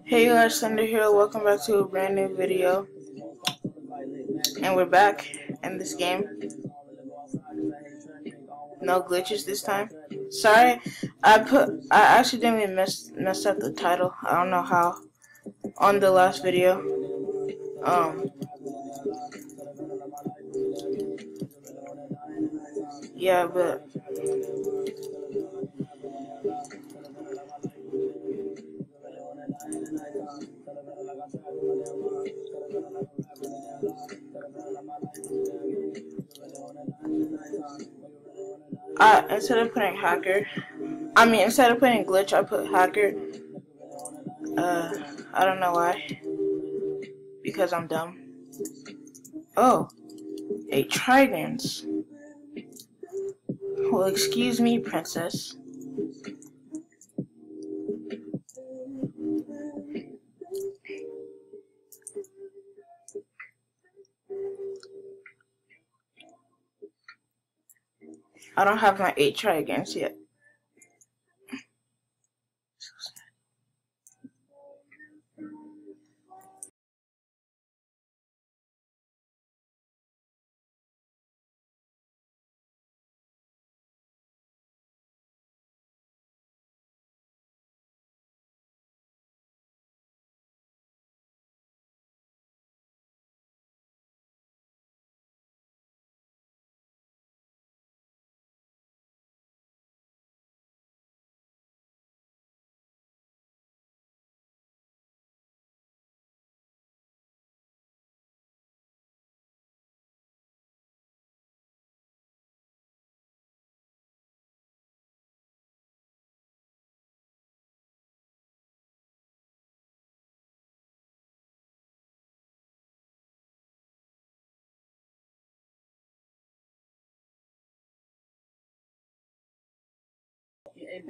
Hey guys, Thunder here. Welcome back to a brand new video. And we're back in this game. No glitches this time. Sorry, I accidentally messed up the title. I don't know how on the last video. Yeah, but instead of putting instead of putting glitch, I put hacker. I don't know why. Because I'm dumb. Oh, a trident. Well, excuse me, princess. I don't have my 8 tridents yet.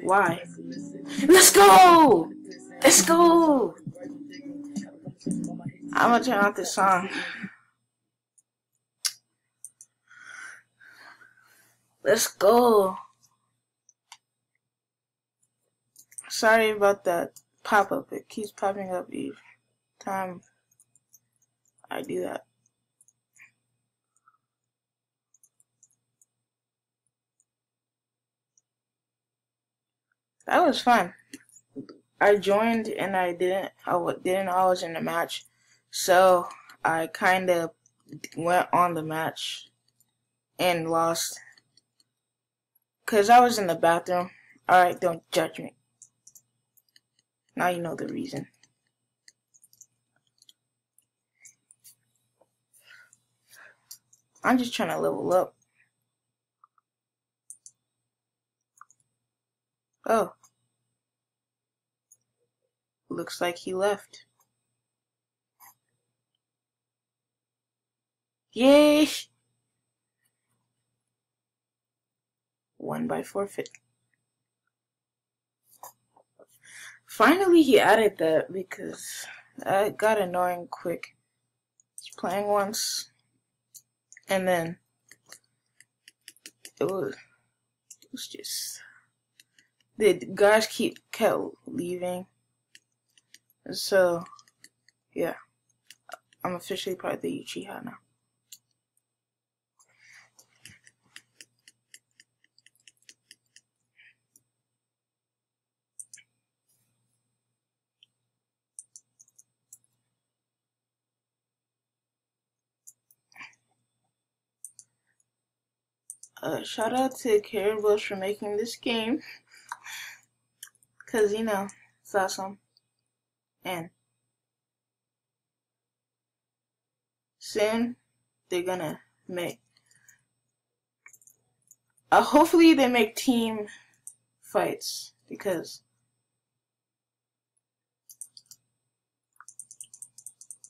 Why? Let's go! Let's go! I'm gonna turn off this song. Let's go! Sorry about that pop-up. It keeps popping up each time I do that. That was fun. I joined and I didn't know I was in the match, so I kind of went on the match and lost because I was in the bathroom. Alright, don't judge me. Now you know the reason. I'm just trying to level up. Oh. Looks like he left. Yay! Won by forfeit. Finally he added that because that got annoying quick. Just playing once and then it was just the guys kept leaving. So yeah, I'm officially part of the Uchiha now. Shout out to Karen Bush for making this game, cause you know it's awesome, and soon they're gonna make. Hopefully they make team fights because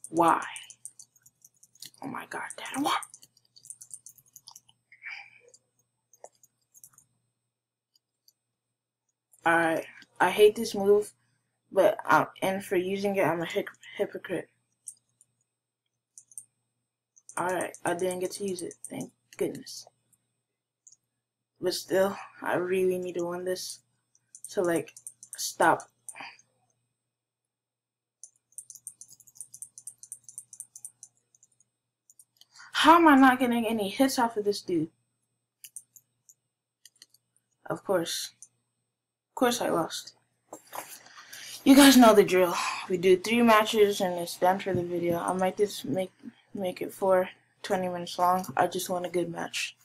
why? Oh my god, Dad, what? Alright, I hate this move, but and for using it, I'm a hypocrite. Alright, I didn't get to use it, thank goodness. But still, I really need to win this to like stop. How am I not getting any hits off of this dude? Of course I lost. You guys know the drill. We do 3 matches and it's done for the video. I might just make it for 20 minutes long. I just want a good match.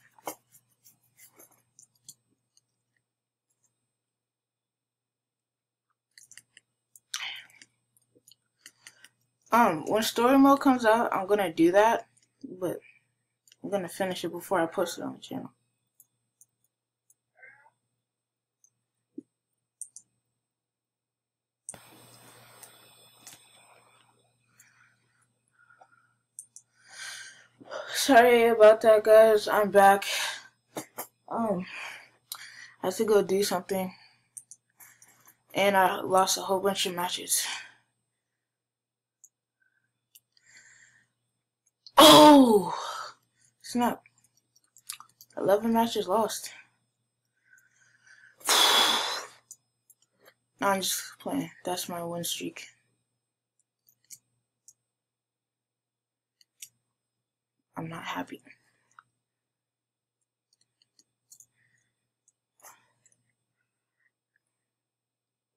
When story mode comes out, I'm gonna do that, but I'm gonna finish it before I post it on the channel. Sorry about that, guys. I'm back. I had to go do something, and I lost a whole bunch of matches. Oh! Snap. 11 matches lost. No, I'm just playing. That's my win streak. I'm not happy.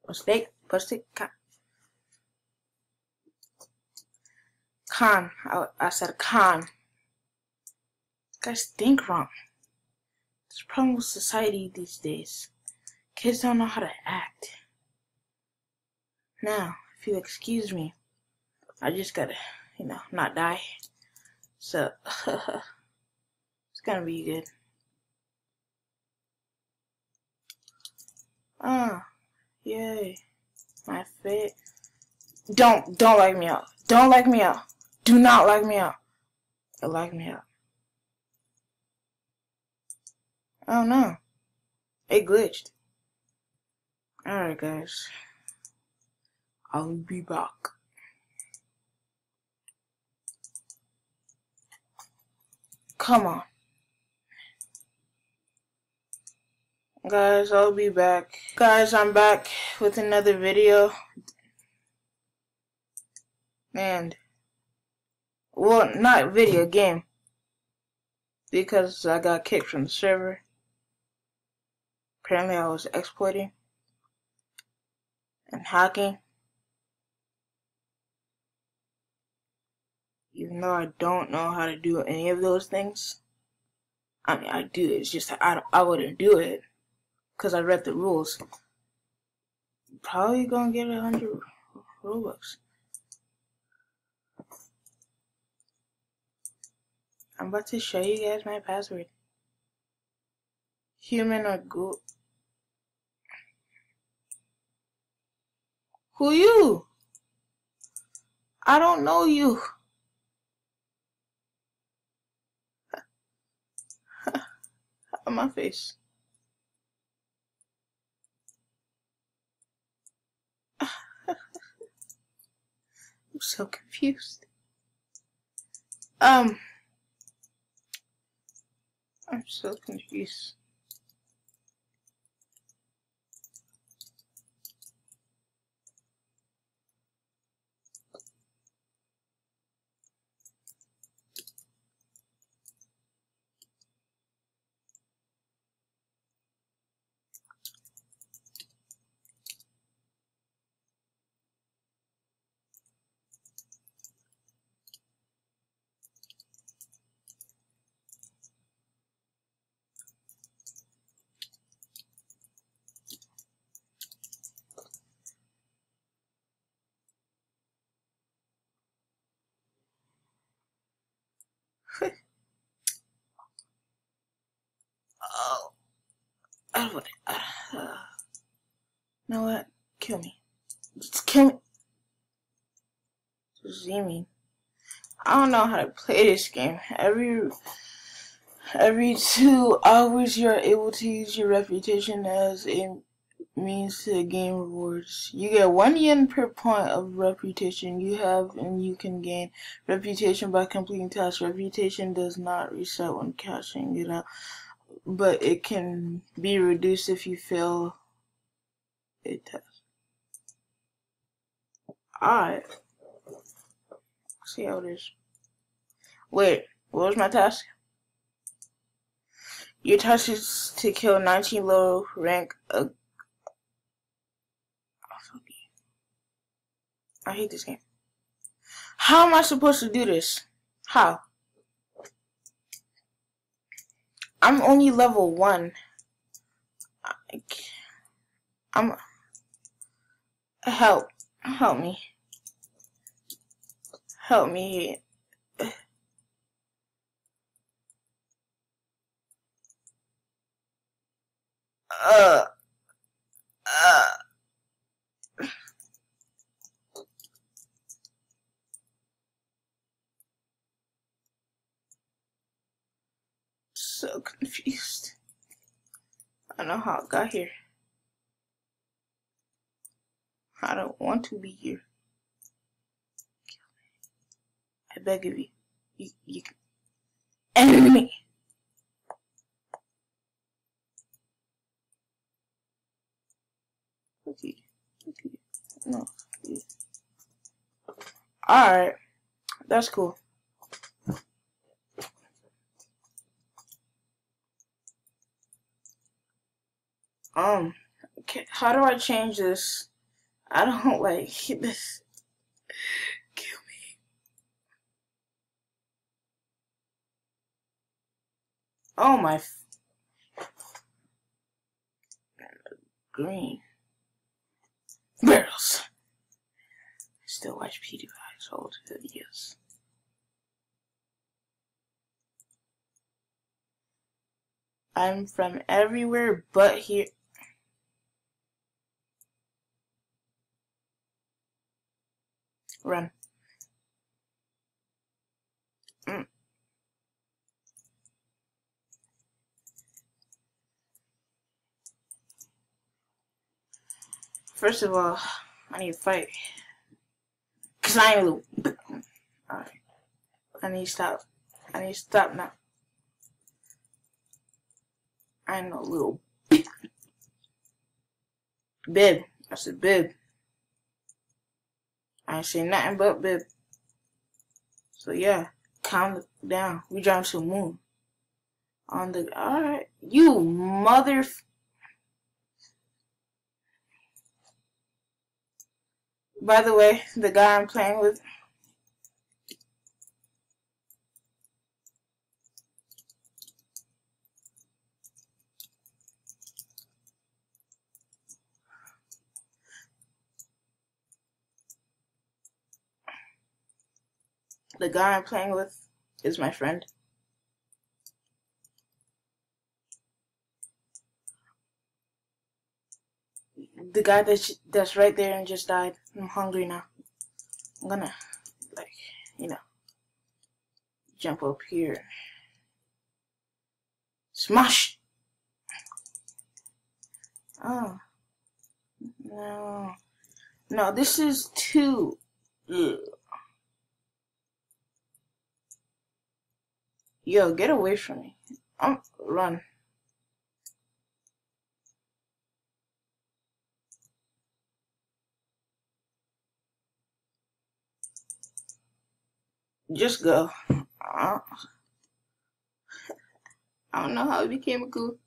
Mistake. Khan. I said Khan. Guys think wrong. There's a problem with society these days. Kids don't know how to act. Now, if you'll excuse me, I just gotta, not die. So, it's gonna be good. Yay. My fate. Don't like me out. Don't like me out. Do not like me out. Like me out. Oh no. It glitched. Alright, guys. I'll be back. Come on. Guys, I'll be back. Guys, I'm back with another video. And, well, not video, game. Because I got kicked from the server. Apparently I was exploiting and hacking. Even though I don't know how to do any of those things. I mean, I do. It's just I wouldn't do it because I read the rules. Probably gonna get 100 Robux. I'm about to show you guys my password. Human or goat? Who you? I don't know you. On my face. I'm so confused. I'm so confused. Oh, you know what? Kill me. Just kill me. Zooming. I don't know how to play this game. Every 2 hours, you're able to use your reputation as a means to gain rewards. You get 1 yen per point of reputation you have, and you can gain reputation by completing tasks. Reputation does not reset when cashing it out. but it can be reduced if you fail a test. Alright. See how it is. Wait, what was my task? Your task is to kill 19 low rank. I hate this game. How am I supposed to do this? How? I'm only level 1. I'm... Help me. Help me. So confused. I don't know how it got here. I don't want to be here. I beg of you. You can end me. Okay. No. Alright. That's cool. Okay, how do I change this? I don't like this. Kill me. Oh my. Green. Barrels. Still watch PewDiePie's old videos. I'm from everywhere but here. Run. First of all, I need to fight. Cause I ain't little. Alright. I need to stop. I need to stop now. I ain't no little bib. I said bib. I ain't say nothing but bib. So yeah, calm down. We driving to the moon. On the alright. You mother. By the way, the guy I'm playing with. The guy I'm playing with is my friend. The guy that's right there and just died. I'm hungry now. I'm gonna, like, jump up here. Smash! Oh. No. No, this is too... Ugh. Yo, get away from me. Run. Just go. I don't know how it became a coup.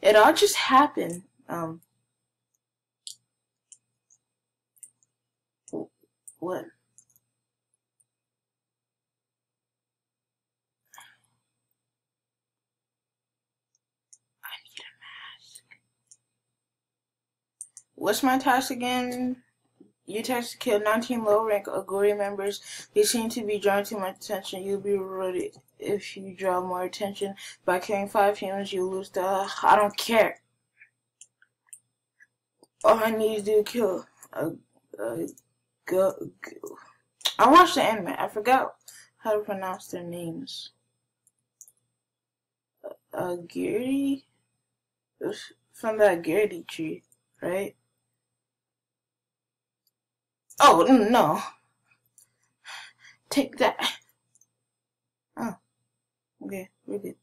It all just happened. What? I need a mask. What's my task again? Your task to kill 19 low-rank Aguri members. They seem to be drawing too much attention. You'll be rewarded if you draw more attention. By killing 5 humans, you lose the... I don't care. All I need to do is kill I watched the anime. I forgot how to pronounce their names. Aguri? It was from the Aguri tree, right? Oh, no. Take that. Oh, okay, we're good.